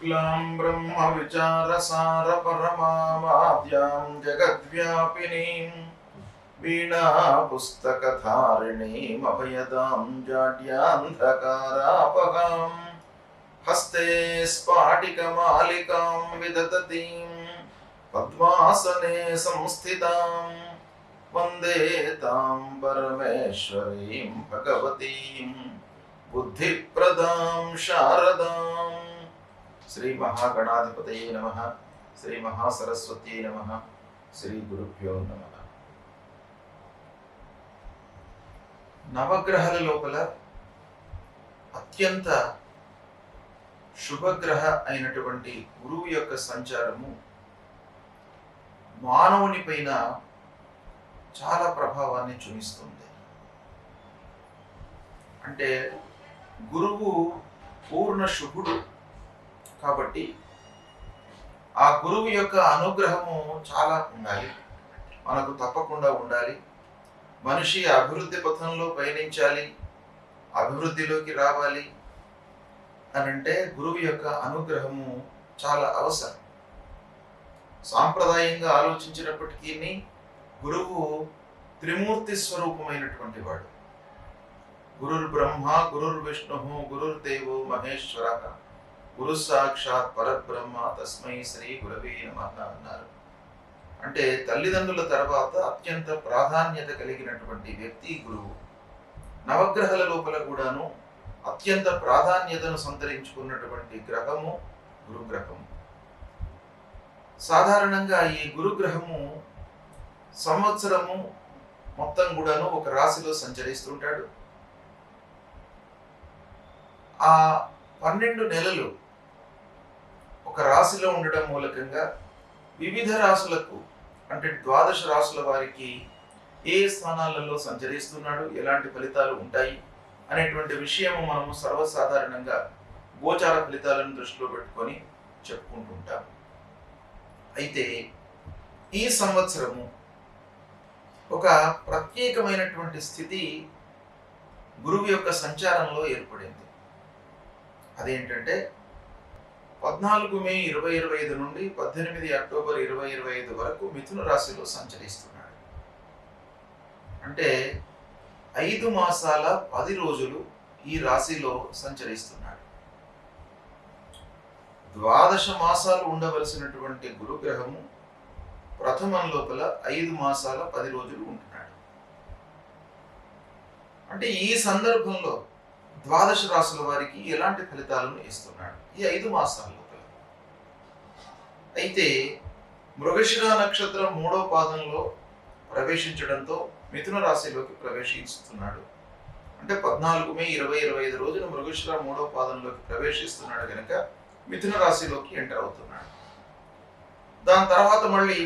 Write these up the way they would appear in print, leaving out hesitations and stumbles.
शुक्लां ब्रह्मविचारसारपरमावाद्यां जगद्व्यापिनीं वीणापुस्तकधारिणीम् अभयदां जाड्यान्धकारापहां हस्ते स्फाटिकमालिकां विदधतीं पद्मासने संस्थितां वन्दे तां परमेश्वरीं भगवतीं बुद्धिप्रदां शारदां। श्री महागणाधिपतये नमः। श्री महासरस्वत्यै नमः। श्री गुरुभ्यो नमः। నవగ్రహాల లోపల అత్యంత శుభగ్రహ అయినటువంటి గురువు యొక్క సంచారము మానవుని పైన చాలా ప్రభావాన్ని చూపిస్తుంది. అంటే గురువు పూర్ణ శుభుడు కాబట్టి ఆ గురువు యొక్క అనుగ్రహము చాలా ఉండాలి, మనకు తప్పకుండా ఉండాలి. మనిషి అభివృద్ధి పథంలో పయనించాలి, అభివృద్ధిలోకి రావాలి అని అంటే గురువు యొక్క అనుగ్రహము చాలా అవసరం. సాంప్రదాయంగా ఆలోచించినప్పటికీ గురువు త్రిమూర్తి స్వరూపమైనటువంటి వాడు. గురుర్ బ్రహ్మ, గురుర్ విష్ణు, గురుర్ దేవో మహేశ్వర, గురు సాక్షాత్ పరబ్రహ్మ, తస్మై శ్రీ గురవే నమః అన్నారు. అంటే తల్లిదండ్రుల తర్వాత అత్యంత ప్రాధాన్యత కలిగినటువంటి వ్యక్తి గురువు. నవగ్రహాల లోపల కూడాను అత్యంత ప్రాధాన్యతను సంతరించుకున్నటువంటి గ్రహము గురుగ్రహము. సాధారణంగా ఈ గురుగ్రహము సంవత్సరము మొత్తం కూడాను ఒక రాశిలో సంచరిస్తుంటాడు. ఆ 12 నెలలు ఒక రాశిలో ఉండడం మూలకంగా వివిధ రాశులకు అంటే 12 రాశుల వారికి ఏ స్థానాలలో సంచరిస్తున్నాడు, ఎలాంటి ఫలితాలు ఉంటాయి అనేటువంటి విషయము మనము సర్వసాధారణంగా గోచార ఫలితాలను దృష్టిలో పెట్టుకొని చెప్పుకుంటుంటాం. అయితే ఈ సంవత్సరము ఒక ప్రత్యేకమైనటువంటి స్థితి గురువు యొక్క సంచారంలో ఏర్పడింది. అదేంటంటే 14 మే 2025 నుండి 18 అక్టోబర్ 2025 వరకు మిథున రాశిలో సంచరిస్తున్నాడు. అంటే 5 మాసాల 10 రోజులు ఈ రాశిలో సంచరిస్తున్నాడు. 12 మాసాలు ఉండవలసినటువంటి గురుగ్రహము ప్రథమం లోపల 5 మాసాల 10 రోజులు ఉంటున్నాడు. అంటే ఈ సందర్భంలో 12 రాశుల వారికి ఎలాంటి ఫలితాలను ఇస్తున్నాడు ఈ 5 మాసాల లోపల? అయితే మృగశిర నక్షత్రం 3వ పాదంలో ప్రవేశించడంతో మిథున రాశిలోకి ప్రవేశిస్తున్నాడు. అంటే 14 మే 2025 రోజున మృగశిర 3వ పాదంలోకి ప్రవేశిస్తున్నాడు కనుక మిథున రాశిలోకి ఎంటర్ అవుతున్నాడు. దాని తర్వాత మళ్ళీ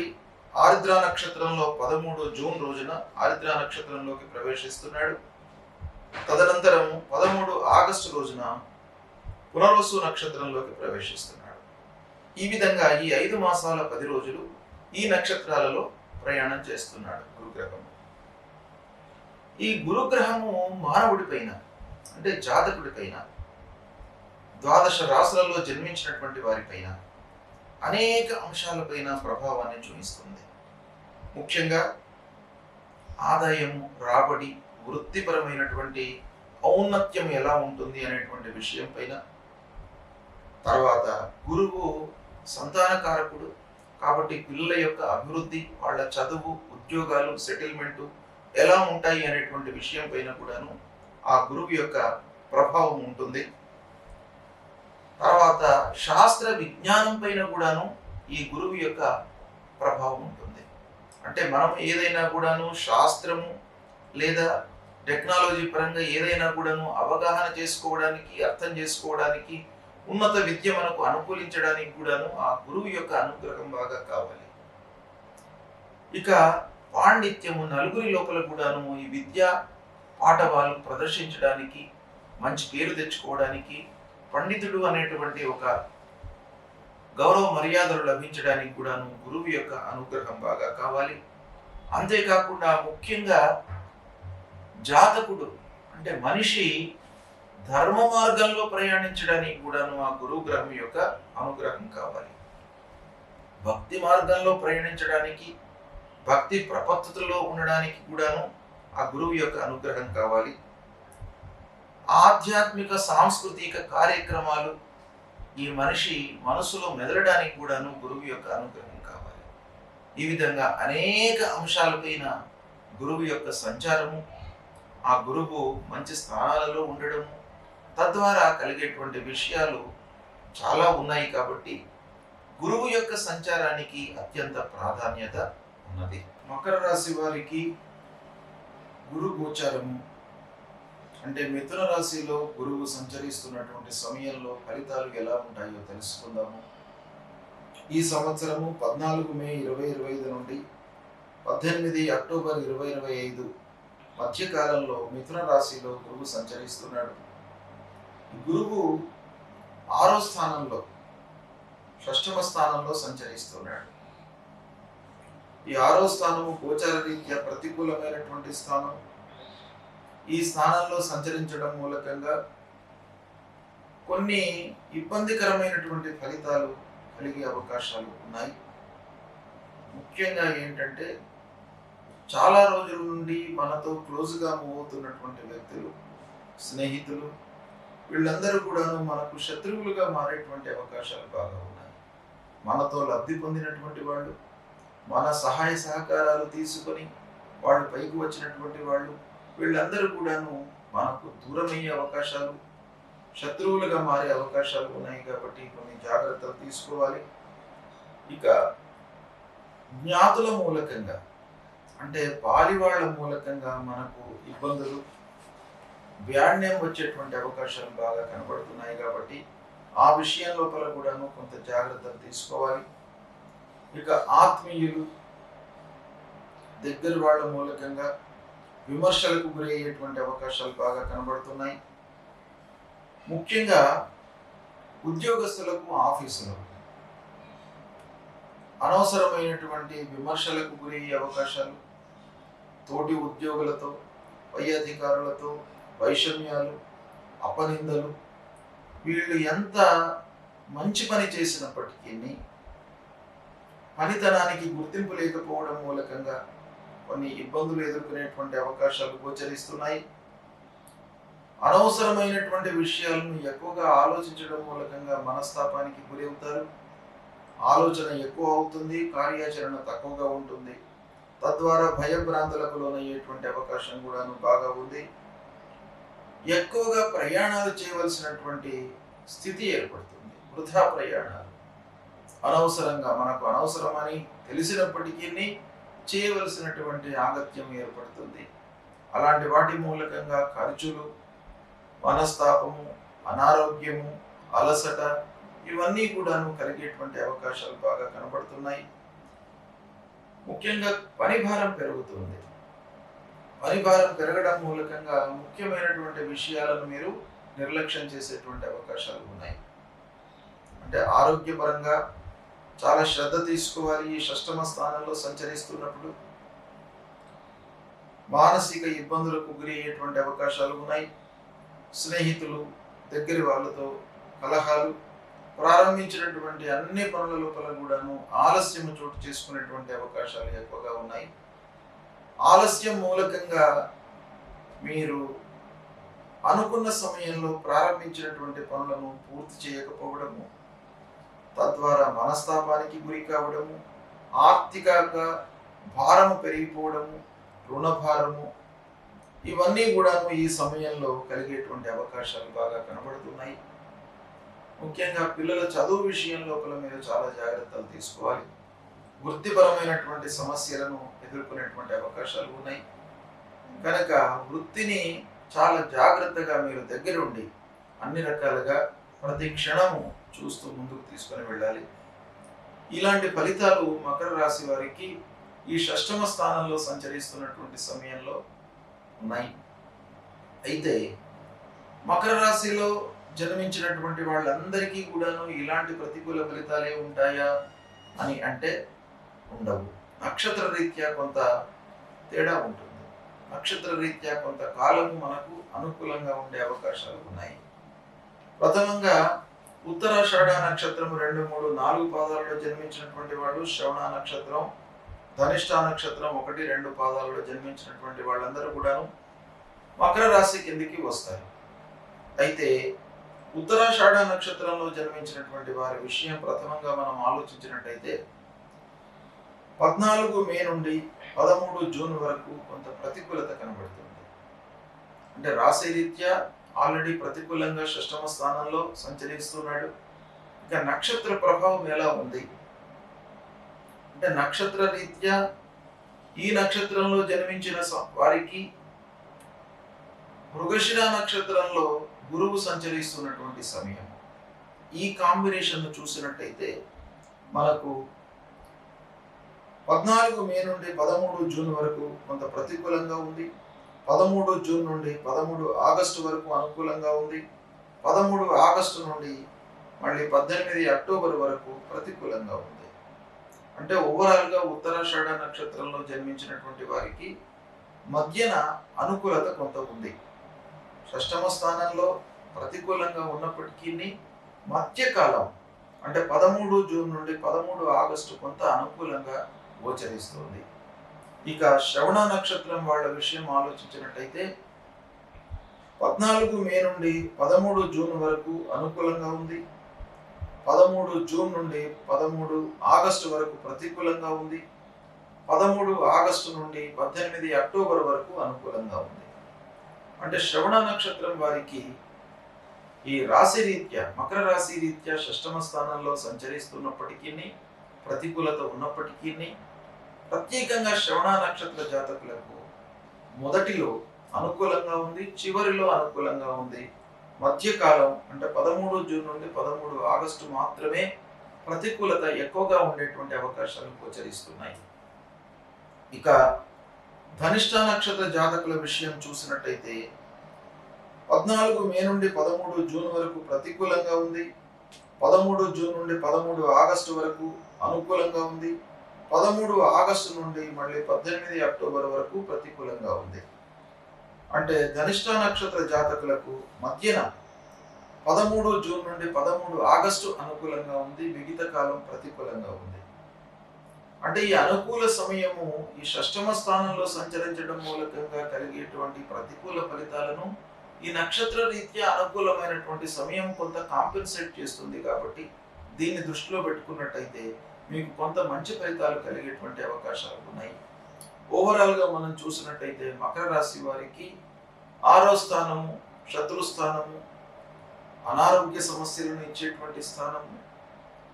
ఆరుద్ర నక్షత్రంలో 13 జూన్ రోజున ఆరుద్ర నక్షత్రంలోకి ప్రవేశిస్తున్నాడు. తదనంతరం 13 ఆగస్టు రోజున పునర్వసు నక్షత్రంలోకి ప్రవేశిస్తున్నాడు. ఈ విధంగా ఈ 5 మాసాల 10 రోజులు ఈ నక్షత్రాలలో ప్రయాణం చేస్తున్నాడు గురుగ్రహము. ఈ గురుగ్రహము మానవుడి పైన అంటే జాతకుడి పైన 12 రాశులలో జన్మించినటువంటి వారిపైన అనేక అంశాలపైన ప్రభావాన్ని చూపిస్తుంది. ముఖ్యంగా ఆదాయము, రాబడి, వృత్తిపరమైనటువంటి ఔన్నత్యం ఎలా ఉంటుంది అనేటువంటి విషయం పైన, తర్వాత గురువు సంతానకారకుడు కాబట్టి పిల్లల యొక్క అభివృద్ధి, వాళ్ళ చదువు, ఉద్యోగాలు, సెటిల్మెంటు ఎలా ఉంటాయి అనేటువంటి విషయం పైన కూడాను ఆ గురువు యొక్క ప్రభావం ఉంటుంది. తర్వాత శాస్త్ర విజ్ఞానం పైన కూడాను ఈ గురువు యొక్క ప్రభావం ఉంటుంది. అంటే మనం ఏదైనా కూడాను శాస్త్రము లేదా టెక్నాలజీ పరంగా ఏదైనా కూడాను అవగాహన చేసుకోవడానికి, అర్థం చేసుకోవడానికి, ఉన్నత విద్య మనకు అనుకూలించడానికి కూడాను ఆ గురువు యొక్క అనుగ్రహం బాగా కావాలి. ఇక పాండిత్యము, నలుగురి లోపల కూడాను ఈ విద్యా పాఠవాలు ప్రదర్శించడానికి, మంచి పేరు తెచ్చుకోవడానికి, పండితుడు అనేటువంటి ఒక గౌరవ మర్యాదలు లభించడానికి కూడాను గురువు యొక్క అనుగ్రహం బాగా కావాలి. అంతేకాకుండా ముఖ్యంగా జాతకుడు అంటే మనిషి ధర్మ మార్గంలో ప్రయాణించడానికి కూడాను ఆ గురువు గ్రహం యొక్క అనుగ్రహం కావాలి. భక్తి మార్గంలో ప్రయాణించడానికి, భక్తి ప్రపత్తులో ఉండడానికి కూడాను ఆ గురువు యొక్క అనుగ్రహం కావాలి. ఆధ్యాత్మిక సాంస్కృతిక కార్యక్రమాలు ఈ మనిషి మనసులో మెదలడానికి కూడాను గురువు యొక్క అనుగ్రహం కావాలి. ఈ విధంగా అనేక అంశాలపైన గురువు యొక్క సంచారము, ఆ గురువు మంచి స్థానాలలో ఉండడము, తద్వారా కలిగేటువంటి విషయాలు చాలా ఉన్నాయి. కాబట్టి గురువు యొక్క సంచారానికి అత్యంత ప్రాధాన్యత ఉన్నది. మకర రాశి వారికి గురు గోచారము అంటే మిథున రాశిలో గురువు సంచరిస్తున్నటువంటి సమయంలో ఫలితాలు ఎలా ఉంటాయో తెలుసుకుందాము. ఈ సంవత్సరము 14 మే 2025 నుండి 18 అక్టోబర్ 2025 మధ్యకాలంలో మిథున రాశిలో గురువు సంచరిస్తున్నాడు. గురువు 6వ స్థానంలో, షష్టమ స్థానంలో సంచరిస్తున్నాడు. ఈ 6వ స్థానము గోచార రీత్యా ప్రతికూలమైనటువంటి స్థానం. ఈ స్థానంలో సంచరించడం మూలకంగా కొన్ని ఇబ్బందికరమైనటువంటి ఫలితాలు కలిగే అవకాశాలు ఉన్నాయి. ముఖ్యంగా ఏంటంటే, చాలా రోజుల నుండి మనతో క్లోజ్గా మూవ్ అవుతున్నటువంటి వ్యక్తులు, స్నేహితులు, వీళ్ళందరూ కూడాను మనకు శత్రువులుగా మారేటువంటి అవకాశాలు బాగా ఉన్నాయి. మనతో లబ్ధి పొందినటువంటి వాళ్ళు, మన సహాయ సహకారాలు తీసుకొని వాళ్ళు పైకి వచ్చినటువంటి వాళ్ళు, వీళ్ళందరూ కూడాను మనకు దూరమయ్యే అవకాశాలు, శత్రువులుగా మారే అవకాశాలు ఉన్నాయి. కాబట్టి కొన్ని జాగ్రత్తలు తీసుకోవాలి. ఇక జ్ఞాతుల మూలకంగా అంటే పాలివాళ్ల మూలకంగా మనకు ఇబ్బందులు, వ్యాణ్యం వచ్చేటువంటి అవకాశాలు బాగా కనబడుతున్నాయి. కాబట్టి ఆ విషయం లోపల కూడాను కొంత జాగ్రత్తలు తీసుకోవాలి. ఇక ఆత్మీయులు, దగ్గర వాళ్ళ మూలకంగా విమర్శలకు గురయ్యేటువంటి అవకాశాలు బాగా కనబడుతున్నాయి. ముఖ్యంగా ఉద్యోగస్తులకు, ఆఫీసులకు అనవసరమైనటువంటి విమర్శలకు గురయ్యే అవకాశాలు, తోటి ఉద్యోగులతో, పై అధికారులతో వైషమ్యాలు, అపనిందలు, వీళ్ళు ఎంత మంచి పని చేసినప్పటికీ పనితనానికి గుర్తింపు లేకపోవడం మూలకంగా కొన్ని ఇబ్బందులు ఎదుర్కొనేటువంటి అవకాశాలు గోచరిస్తున్నాయి. అనవసరమైనటువంటి విషయాలను ఎక్కువగా ఆలోచించడం మూలకంగా మనస్తాపానికి గురి అవుతారు. ఆలోచన ఎక్కువ అవుతుంది, కార్యాచరణ తక్కువగా ఉంటుంది. తద్వారా భయభ్రాంతులకు లోనయ్యేటువంటి అవకాశం కూడాను బాగా ఉంది. ఎక్కువగా ప్రయాణాలు చేయవలసినటువంటి స్థితి ఏర్పడుతుంది. వృధా ప్రయాణాలు, అనవసరంగా మనకు అవసరమని తెలిసినప్పటికీ చేయవలసినటువంటి ఆగత్యం ఏర్పడుతుంది. అలాంటి వాటి మూలకంగా ఖర్చులు, మనస్తాపము, అనారోగ్యము, అలసట, ఇవన్నీ కూడాను కలిగేటువంటి అవకాశాలు బాగా కనబడుతున్నాయి. ముఖ్యంగా పనిభారం పెరుగుతుంది. పనిభారం పెరగడం మూలకంగా ముఖ్యమైనటువంటి విషయాలను మీరు నిర్లక్ష్యం చేసేటువంటి అవకాశాలు ఉన్నాయి. అంటే ఆరోగ్యపరంగా చాలా శ్రద్ధ తీసుకోవాలి. ఈ షష్టమ స్థానంలో సంచరిస్తున్నప్పుడు మానసిక ఇబ్బందులకు గురి అయ్యేటువంటి అవకాశాలు ఉన్నాయి. స్నేహితులు, దగ్గర వాళ్ళతో కలహాలు, ప్రారంభించినటువంటి అన్ని పనుల లోపల కూడాను ఆలస్యము చోటు చేసుకునేటువంటి అవకాశాలు ఎక్కువగా ఉన్నాయి. ఆలస్యం మూలకంగా మీరు అనుకున్న సమయంలో ప్రారంభించినటువంటి పనులను పూర్తి చేయకపోవడము, తద్వారా మనస్తాపానికి గురి కావడము, ఆర్థికంగా భారము పెరిగిపోవడము, రుణభారము, ఇవన్నీ కూడాను ఈ సమయంలో కలిగేటువంటి అవకాశాలు బాగా కనబడుతున్నాయి. ముఖ్యంగా పిల్లల చదువు విషయం లోపల మీరు చాలా జాగ్రత్తలు తీసుకోవాలి. వృత్తిపరమైనటువంటి సమస్యలను ఎదుర్కొనేటువంటి అవకాశాలు ఉన్నాయి. కనుక వృత్తిని చాలా జాగ్రత్తగా మీరు దగ్గరుండి అన్ని రకాలుగా ప్రతి క్షణము చూస్తూ ముందుకు తీసుకొని వెళ్ళాలి. ఇలాంటి ఫలితాలు మకర రాశి వారికి ఈ షష్టమ స్థానంలో సంచరిస్తున్నటువంటి సమయంలో ఉన్నాయి. అయితే మకర రాశిలో జన్మించినటువంటి వాళ్ళందరికీ కూడాను ఇలాంటి ప్రతికూల ఫలితాలే ఉంటాయా అని అంటే ఉండవు. నక్షత్ర రీత్యా కొంత తేడా ఉంటుంది. నక్షత్ర రీత్యా కొంతకాలము మనకు అనుకూలంగా ఉండే అవకాశాలు ఉన్నాయి. ప్రథమంగా ఉత్తరాషాఢ నక్షత్రం 2, 3, 4 పాదాలలో జన్మించినటువంటి వాళ్ళు, శ్రవణ నక్షత్రం, ధనిష్ట నక్షత్రం 1, 2 పాదాలలో జన్మించినటువంటి వాళ్ళందరూ కూడాను మకర రాశి కిందికి వస్తారు. అయితే ఉత్తరాషాఢ నక్షత్రంలో జన్మించినటువంటి వారి విషయం ప్రథమంగా మనం ఆలోచించినట్టయితే 14 మే నుండి 13 జూన్ వరకు కొంత ప్రతికూలత కనబడుతుంది. అంటే రాశి రీత్యా ఆల్రెడీ ప్రతికూలంగా షష్టమ స్థానంలో సంచరిస్తున్నాడు. ఇక నక్షత్ర ప్రభావం ఎలా ఉంది అంటే నక్షత్ర రీత్యా ఈ నక్షత్రంలో జన్మించిన వారికి మృగశిర నక్షత్రంలో గురువు సంచరిస్తున్నటువంటి సమయం. ఈ కాంబినేషన్ చూసినట్టయితే మనకు 14 మే నుండి 13 జూన్ వరకు కొంత ప్రతికూలంగా ఉంది. 13 జూన్ నుండి 13 ఆగస్టు వరకు అనుకూలంగా ఉంది. 13 ఆగస్టు నుండి మళ్ళీ 18 అక్టోబర్ వరకు ప్రతికూలంగా ఉంది. అంటే ఓవరాల్గా ఉత్తరాషాఢ నక్షత్రంలో జన్మించినటువంటి వారికి మధ్యన అనుకూలత కొంత ఉంది. షష్టమ స్థానంలో ప్రతికూలంగా ఉన్నప్పటికీ మధ్యకాలం అంటే 13 జూన్ నుండి 13 ఆగస్టు కొంత అనుకూలంగా గోచరిస్తుంది. ఇక శ్రవణ నక్షత్రం వాళ్ళ విషయం ఆలోచించినట్టయితే 14 మే నుండి 13 జూన్ వరకు అనుకూలంగా ఉంది. 13 జూన్ నుండి 13 ఆగస్టు వరకు ప్రతికూలంగా ఉంది. 13 ఆగస్టు నుండి 18 అక్టోబర్ వరకు అనుకూలంగా ఉంది. అంటే శ్రవణ నక్షత్రం వారికి ఈ రాశి రీత్యా మకర రాశి రీత్యా షష్టమ స్థానంలో సంచరిస్తున్నప్పటికీ ప్రతికూలత ఉన్నప్పటికీ ప్రత్యేకంగా శ్రవణ నక్షత్ర జాతకులకు మొదటిలో అనుకూలంగా ఉంది, చివరిలో అనుకూలంగా ఉంది. మధ్యకాలం అంటే 13 జూన్ నుండి 13 ఆగస్టు మాత్రమే ప్రతికూలత ఎక్కువగా ఉండేటువంటి అవకాశాలు గోచరిస్తున్నాయి. ఇక ధనిష్ట నక్షత్ర జాతకుల విషయం చూసినట్టయితే 14 మే నుండి 13 జూన్ వరకు ప్రతికూలంగా ఉంది. 13 జూన్ నుండి 13 ఆగస్టు వరకు అనుకూలంగా ఉంది. 13 ఆగస్టు నుండి మళ్ళీ 18 అక్టోబర్ వరకు ప్రతికూలంగా ఉంది. అంటే ధనిష్ట నక్షత్ర జాతకులకు మధ్యన 13 జూన్ నుండి 13 ఆగస్టు అనుకూలంగా ఉంది, మిగతా కాలం ప్రతికూలంగా ఉంది. అంటే ఈ అనుకూల సమయము ఈ షష్టమ స్థానంలో సంచరించడం మూలకంగా కలిగేటువంటి ప్రతికూల ఫలితాలను ఈ నక్షత్ర రీత్యా అనుకూలమైనటువంటి సమయం కొంత కాంపెన్సేట్ చేస్తుంది. కాబట్టి దీన్ని దృష్టిలో పెట్టుకున్నట్టయితే మీకు కొంత మంచి ఫలితాలు కలిగేటువంటి అవకాశాలు ఉన్నాయి. ఓవరాల్గా మనం చూసినట్టయితే మకర రాశి వారికి 6వ స్థానము శత్రుస్థానము, అనారోగ్య సమస్యలను ఇచ్చేటువంటి స్థానము.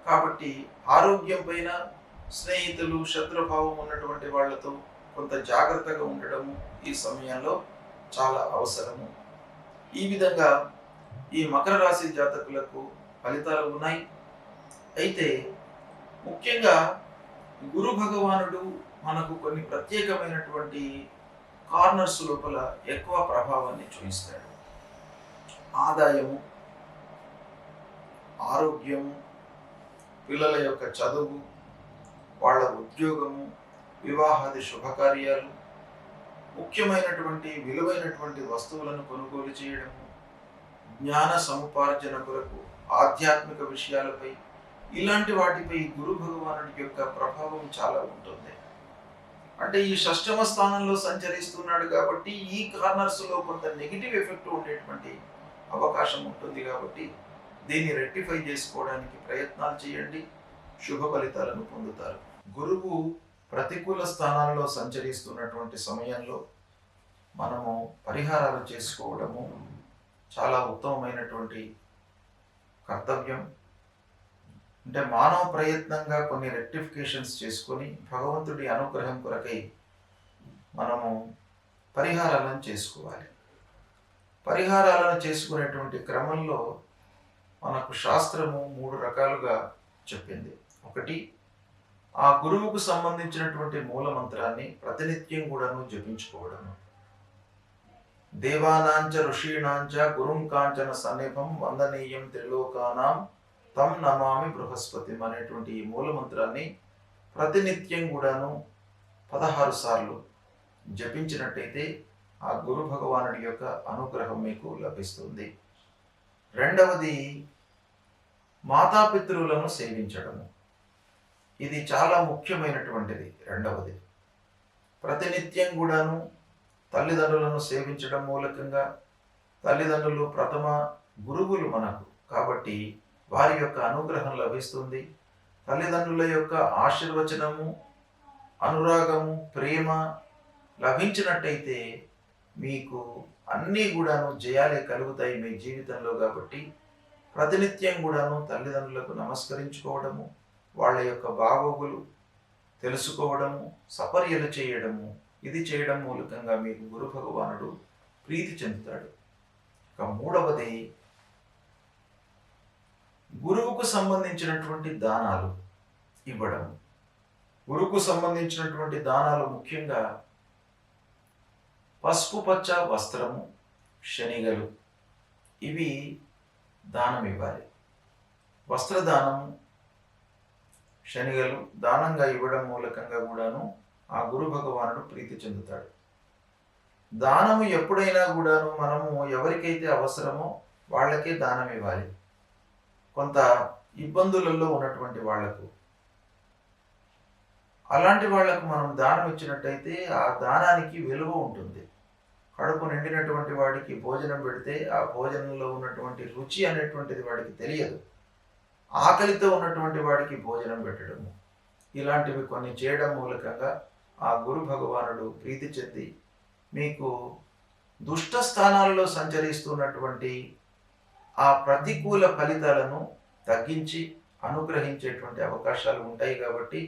కాబట్టి ఆరోగ్యం పైన స్నేహితులు, శత్రుభావం ఉన్నటువంటి వాళ్లతో కొంత జాగ్రత్తగా ఉండడము ఈ సమయంలో చాలా అవసరము. ఈ విధంగా ఈ మకర రాశి జాతకులకు ఫలితాలు ఉన్నాయి. అయితే ముఖ్యంగా గురు భగవానుడు మనకు కొన్ని ప్రత్యేకమైనటువంటి కార్నర్స్ లోపల ఎక్కువ ప్రభావాన్ని చూపిస్తాడు. ఆదాయము, ఆరోగ్యము, పిల్లల యొక్క చదువు, వాళ్ళ ఉద్యోగము, వివాహాది శుభకార్యాలు, ముఖ్యమైనటువంటి విలువైనటువంటి వస్తువులను కొనుగోలు చేయడము, జ్ఞాన సముపార్జన కొరకు ఆధ్యాత్మిక విషయాలపై ఇలాంటి వాటిపై గురు భగవానుడి యొక్క ప్రభావం చాలా ఉంటుంది. అంటే ఈ షష్టమ స్థానంలో సంచరిస్తున్నాడు కాబట్టి ఈ కార్నర్స్ లో కొంత నెగిటివ్ ఎఫెక్ట్ ఉండేటువంటి అవకాశం ఉంటుంది. కాబట్టి దీన్ని రెక్టిఫై చేసుకోవడానికి ప్రయత్నాలు చేయండి, శుభ ఫలితాలను పొందుతారు. గురువు ప్రతికూల స్థానాల్లో సంచరిస్తున్నటువంటి సమయంలో మనము పరిహారాలు చేసుకోవడము చాలా ఉత్తమమైనటువంటి కర్తవ్యం. అంటే మానవ ప్రయత్నంగా కొన్ని రెక్టిఫికేషన్స్ చేసుకొని భగవంతుడి అనుగ్రహం కొరకై మనము పరిహారాలను చేసుకోవాలి. పరిహారాలను చేసుకునేటువంటి క్రమంలో మనకు శాస్త్రము 3 రకాలుగా చెప్పింది. ఒకటి, ఆ గురువుకు సంబంధించినటువంటి మూల మంత్రాన్ని ప్రతినిత్యం కూడాను జపించుకోవడము. దేవానాంచ ఋషీణాంచ గురుం కాంచన సన్నిభం వందనీయం త్రిలోకానాం తం నమామి బృహస్పతి అనేటువంటి ఈ మూల మంత్రాన్ని ప్రతినిత్యం కూడాను 16 సార్లు జపించినట్టయితే ఆ గురు భగవానుడి యొక్క అనుగ్రహం మీకు లభిస్తుంది. రెండవది మాతాపితృలను సేవించడము. ఇది చాలా ముఖ్యమైనటువంటిది. రెండవది ప్రతినిత్యం కూడాను తల్లిదండ్రులను సేవించడం మూలకంగా, తల్లిదండ్రులు ప్రథమ గురువులు మనకు కాబట్టి వారి యొక్క అనుగ్రహం లభిస్తుంది. తల్లిదండ్రుల యొక్క ఆశీర్వచనము, అనురాగము, ప్రేమ లభించినట్టయితే మీకు అన్నీ కూడాను జయాలే కలుగుతాయి మీ జీవితంలో. కాబట్టి ప్రతినిత్యం కూడాను తల్లిదండ్రులకు నమస్కరించుకోవడము, వాళ్ళ యొక్క బాగోగులు తెలుసుకోవడము, సపర్యలు చేయడము, ఇది చేయడం మూలకంగా మీకు గురు భగవానుడు ప్రీతి చెందుతాడు. ఇక మూడవది గురువుకు సంబంధించినటువంటి దానాలు ఇవ్వడం. గురువుకు సంబంధించినటువంటి దానాలు ముఖ్యంగా పసుపు పచ్చ వస్త్రము, శనిగలు, ఇవి దానం ఇవ్వాలి. వస్త్రదానము, శనిగలు దానంగా ఇవ్వడం మూలకంగా కూడాను ఆ గురు భగవానుడు ప్రీతి చెందుతాడు. దానము ఎప్పుడైనా కూడాను మనము ఎవరికైతే అవసరమో వాళ్ళకే దానం ఇవ్వాలి. కొంత ఇబ్బందులలో ఉన్నటువంటి వాళ్లకు, అలాంటి వాళ్లకు మనం దానం ఇచ్చినట్టయితే ఆ దానానికి విలువ ఉంటుంది. కడుపు నిండినటువంటి వాడికి భోజనం పెడితే ఆ భోజనంలో ఉన్నటువంటి రుచి అనేటువంటిది వాడికి తెలియదు. ఆకలితో ఉన్నటువంటి వాడికి భోజనం పెట్టడము, ఇలాంటివి కొన్ని చేయడం మూలకంగా ఆ గురు భగవానుడు ప్రీతి చెంది మీకు దుష్ట స్థానాల్లో సంచరిస్తున్నటువంటి ఆ ప్రతికూల ఫలితాలను తగ్గించి అనుగ్రహించేటువంటి అవకాశాలు ఉంటాయి. కాబట్టి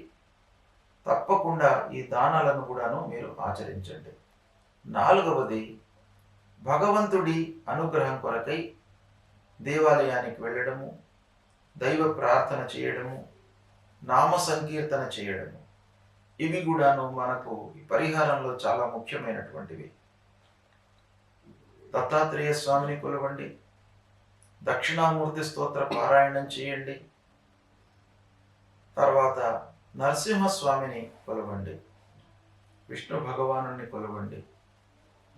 తప్పకుండా ఈ దానాలను కూడాను మీరు ఆచరించండి. నాలుగవది భగవంతుడి అనుగ్రహం కొరకై దేవాలయానికి వెళ్ళడము, దైవ ప్రార్థన చేయడము, నామ సంకీర్తన చేయడము, ఇవి కూడాను మనకు ఈ పరిహారంలో చాలా ముఖ్యమైనటువంటివి. దత్తాత్రేయ స్వామిని కొలవండి, దక్షిణామూర్తి స్తోత్ర పారాయణం చేయండి, తర్వాత నరసింహస్వామిని కొలవండి, విష్ణు భగవానుని కొలవండి.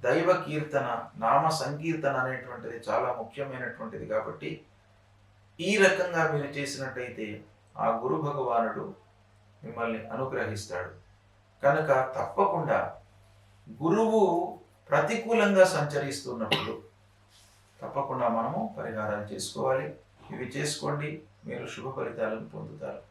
దైవ కీర్తన, నామ సంకీర్తన అనేటువంటిది చాలా ముఖ్యమైనటువంటిది. కాబట్టి ఈ రకంగా మీరు చేసినట్టయితే ఆ గురు భగవానుడు మిమ్మల్ని అనుగ్రహిస్తాడు. కనుక తప్పకుండా గురువు ప్రతికూలంగా సంచరిస్తున్నప్పుడు తప్పకుండా మనము పరిహారాలు చేసుకోవాలి. ఇవి చేసుకోండి, మీరు శుభ ఫలితాలను పొందుతారు.